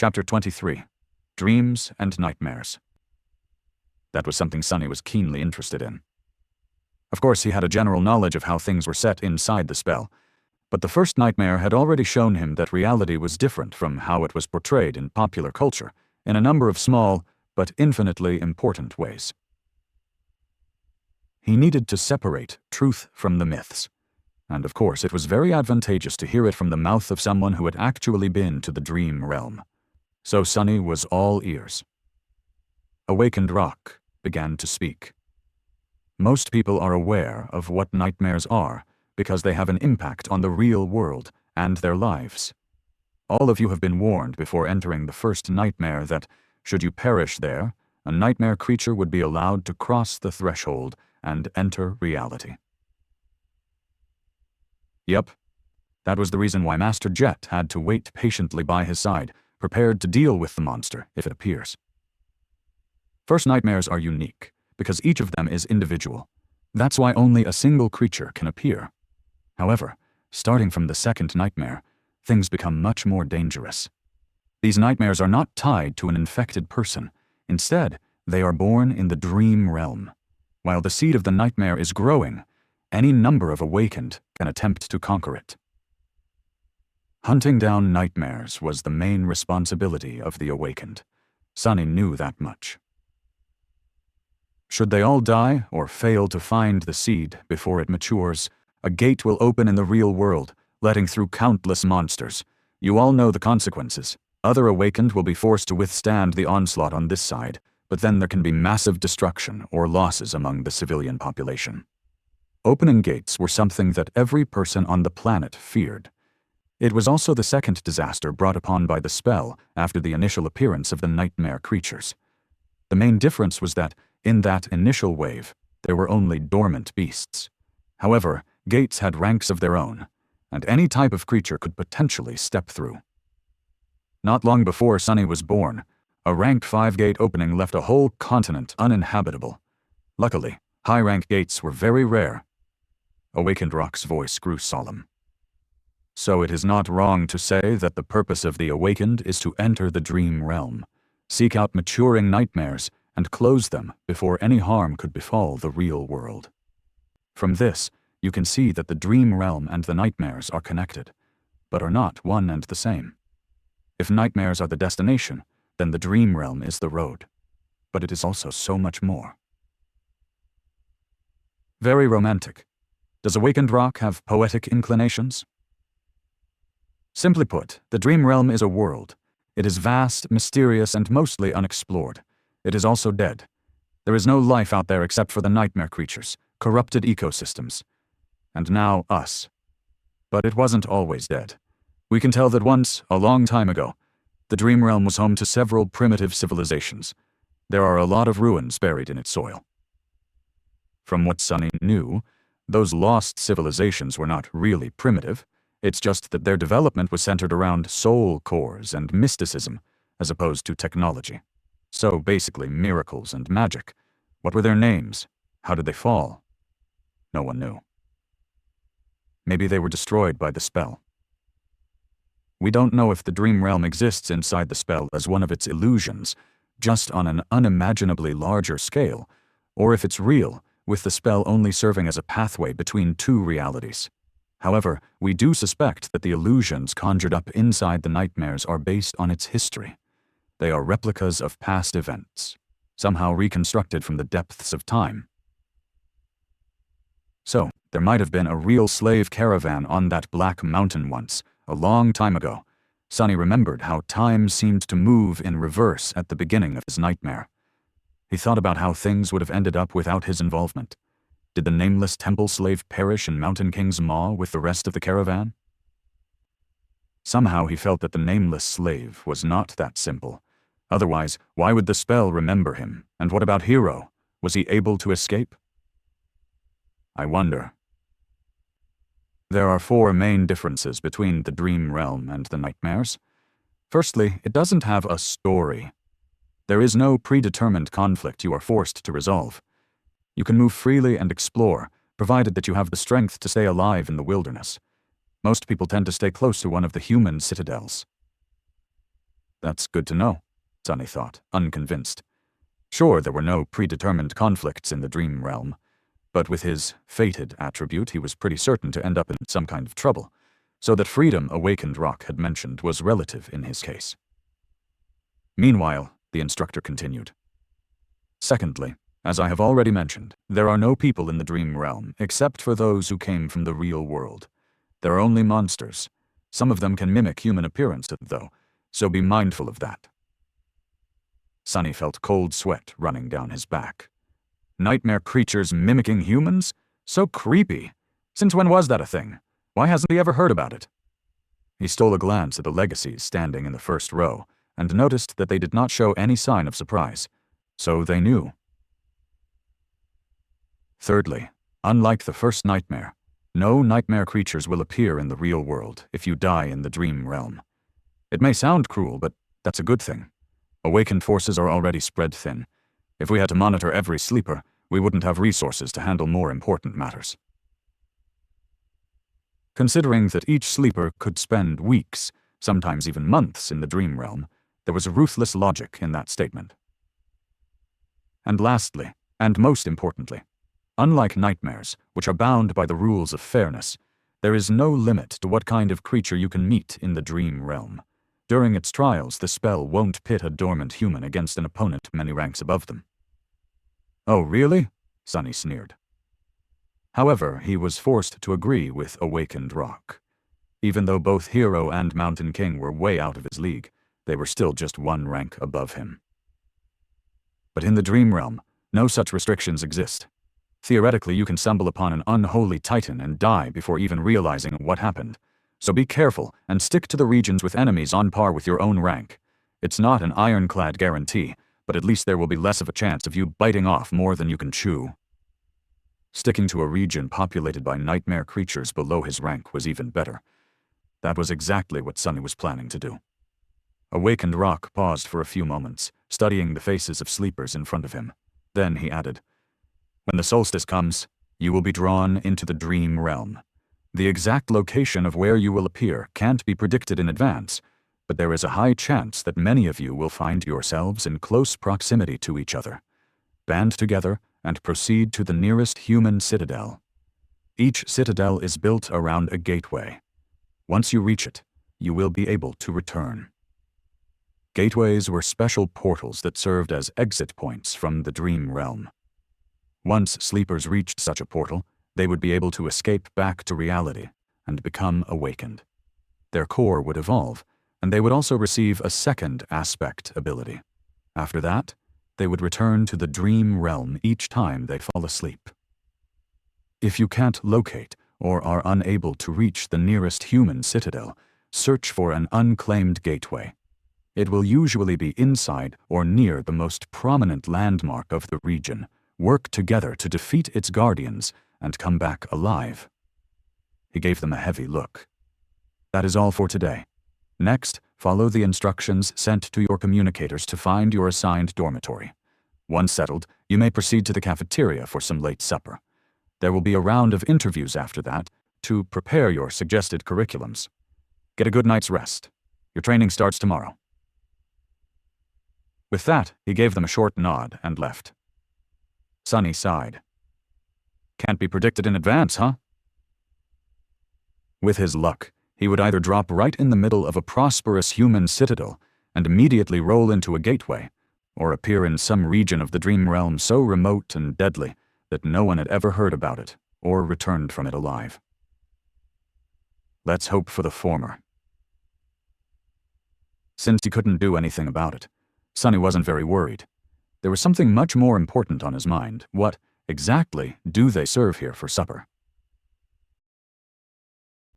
Chapter 23. Dreams and Nightmares. That was something Sonny was keenly interested in. Of course, he had a general knowledge of how things were set inside the spell, but the first nightmare had already shown him that reality was different from how it was portrayed in popular culture, in a number of small, but infinitely important ways. He needed to separate truth from the myths, and of course it was very advantageous to hear it from the mouth of someone who had actually been to the dream realm. So Sonny was all ears. Awakened Rock began to speak. Most people are aware of what nightmares are because they have an impact on the real world and their lives. All of you have been warned before entering the first nightmare that, should you perish there, a nightmare creature would be allowed to cross the threshold and enter reality. Yep, that was the reason why Master Jet had to wait patiently by his side, prepared to deal with the monster if it appears. First nightmares are unique, because each of them is individual. That's why only a single creature can appear. However, starting from the second nightmare, things become much more dangerous. These nightmares are not tied to an infected person. Instead, they are born in the dream realm. While the seed of the nightmare is growing, any number of awakened can attempt to conquer it. Hunting down nightmares was the main responsibility of the awakened. Sonny knew that much. Should they all die or fail to find the seed before it matures, a gate will open in the real world, letting through countless monsters. You all know the consequences. Other awakened will be forced to withstand the onslaught on this side, but then there can be massive destruction or losses among the civilian population. Opening gates were something that every person on the planet feared. It was also the second disaster brought upon by the spell after the initial appearance of the nightmare creatures. The main difference was that, in that initial wave, there were only dormant beasts. However, gates had ranks of their own, and any type of creature could potentially step through. Not long before Sonny was born, a rank 5 gate opening left a whole continent uninhabitable. Luckily, high-rank gates were very rare. Awakened Rock's voice grew solemn. So it is not wrong to say that the purpose of the awakened is to enter the dream realm, seek out maturing nightmares, and close them before any harm could befall the real world. From this, you can see that the dream realm and the nightmares are connected, but are not one and the same. If nightmares are the destination, then the dream realm is the road. But it is also so much more. Very romantic. Does Awakened Rock have poetic inclinations? Simply put, the dream realm is a world. It is vast, mysterious, and mostly unexplored. It is also dead. There is no life out there except for the nightmare creatures, corrupted ecosystems. And now us. But it wasn't always dead. We can tell that once, a long time ago, the dream realm was home to several primitive civilizations. There are a lot of ruins buried in its soil. From what Sonny knew, those lost civilizations were not really primitive. It's just that their development was centered around soul cores and mysticism, as opposed to technology. So basically miracles and magic. What were their names? How did they fall? No one knew. Maybe they were destroyed by the spell. We don't know if the dream realm exists inside the spell as one of its illusions, just on an unimaginably larger scale, or if it's real, with the spell only serving as a pathway between two realities. However, we do suspect that the illusions conjured up inside the nightmares are based on its history. They are replicas of past events, somehow reconstructed from the depths of time. So, there might have been a real slave caravan on that Black Mountain once, a long time ago. Sonny remembered how time seemed to move in reverse at the beginning of his nightmare. He thought about how things would have ended up without his involvement. Did the nameless temple slave perish in Mountain King's maw with the rest of the caravan? Somehow he felt that the nameless slave was not that simple. Otherwise, why would the spell remember him? And what about Hero? Was he able to escape? I wonder. There are 4 main differences between the dream realm and the nightmares. Firstly, it doesn't have a story. There is no predetermined conflict you are forced to resolve. You can move freely and explore, provided that you have the strength to stay alive in the wilderness. Most people tend to stay close to one of the human citadels. That's good to know, Sunny thought, unconvinced. Sure, there were no predetermined conflicts in the dream realm, but with his fated attribute he was pretty certain to end up in some kind of trouble, so that freedom Awakened Rock had mentioned was relative in his case. Meanwhile, the instructor continued. Secondly, as I have already mentioned, there are no people in the dream realm except for those who came from the real world. There are only monsters. Some of them can mimic human appearance, though, so be mindful of that. Sunny felt cold sweat running down his back. Nightmare creatures mimicking humans? So creepy. Since when was that a thing? Why hasn't he ever heard about it? He stole a glance at the legacies standing in the first row and noticed that they did not show any sign of surprise. So they knew. Thirdly, unlike the first nightmare, no nightmare creatures will appear in the real world if you die in the dream realm. It may sound cruel, but that's a good thing. Awakened forces are already spread thin. If we had to monitor every sleeper, we wouldn't have resources to handle more important matters. Considering that each sleeper could spend weeks, sometimes even months, in the dream realm, there was a ruthless logic in that statement. And lastly, and most importantly, unlike nightmares, which are bound by the rules of fairness, there is no limit to what kind of creature you can meet in the dream realm. During its trials, the spell won't pit a dormant human against an opponent many ranks above them. Oh, really? Sunny sneered. However, he was forced to agree with Awakened Rock. Even though both Hero and Mountain King were way out of his league, they were still just one rank above him. But in the dream realm, no such restrictions exist. Theoretically, you can stumble upon an unholy titan and die before even realizing what happened. So be careful and stick to the regions with enemies on par with your own rank. It's not an ironclad guarantee, but at least there will be less of a chance of you biting off more than you can chew. Sticking to a region populated by nightmare creatures below his rank was even better. That was exactly what Sunny was planning to do. Awakened Rock paused for a few moments, studying the faces of sleepers in front of him. Then he added, "When the solstice comes, you will be drawn into the dream realm. The exact location of where you will appear can't be predicted in advance, but there is a high chance that many of you will find yourselves in close proximity to each other. Band together and proceed to the nearest human citadel. Each citadel is built around a gateway. Once you reach it, you will be able to return." Gateways were special portals that served as exit points from the dream realm. Once sleepers reached such a portal, they would be able to escape back to reality and become awakened. Their core would evolve, and they would also receive a second aspect ability. After that, they would return to the dream realm each time they fall asleep. If you can't locate or are unable to reach the nearest human citadel, search for an unclaimed gateway. It will usually be inside or near the most prominent landmark of the region. Work together to defeat its guardians and come back alive. He gave them a heavy look. That is all for today. Next, follow the instructions sent to your communicators to find your assigned dormitory. Once settled, you may proceed to the cafeteria for some late supper. There will be a round of interviews after that to prepare your suggested curriculums. Get a good night's rest. Your training starts tomorrow. With that, he gave them a short nod and left. Sunny sighed. Can't be predicted in advance, huh? With his luck, he would either drop right in the middle of a prosperous human citadel and immediately roll into a gateway, or appear in some region of the dream realm so remote and deadly that no one had ever heard about it or returned from it alive. Let's hope for the former. Since he couldn't do anything about it, Sunny wasn't very worried. There was something much more important on his mind. What exactly do they serve here for supper?